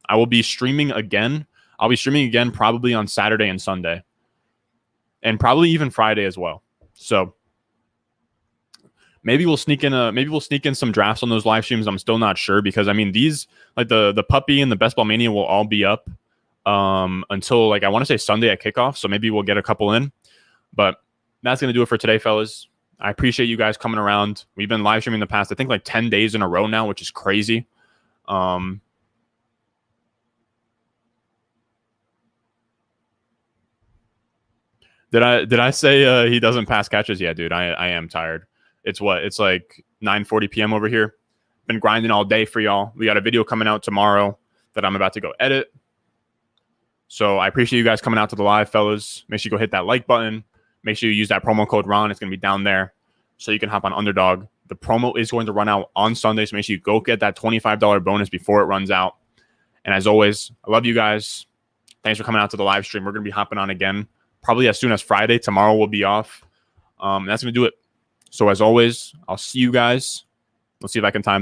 I will be streaming again. I'll be streaming again probably on Saturday and Sunday, and probably even Friday as well. So maybe we'll sneak in some drafts on those live streams. I'm still not sure because these the puppy and the Best Ball Mania will all be up until I want to say Sunday at kickoff. So maybe we'll get a couple in, but that's going to do it for today, fellas. I appreciate you guys coming around. We've been live streaming the past, I think 10 days in a row now, which is crazy. Did I say he doesn't pass catches? Yeah, dude, I am tired. It's 9:40 p.m. over here. Been grinding all day for y'all. We got a video coming out tomorrow that I'm about to go edit. So I appreciate you guys coming out to the live, fellas. Make sure you go hit that like button. Make sure you use that promo code Ron. It's going to be down there so you can hop on Underdog. The promo is going to run out on Sunday, so make sure you go get that $25 bonus before it runs out. And as always, I love you guys. Thanks for coming out to the live stream. We're going to be hopping on again probably as soon as Friday. Tomorrow we'll be off. That's going to do it. So as always, I'll see you guys. Let's see if I can time this.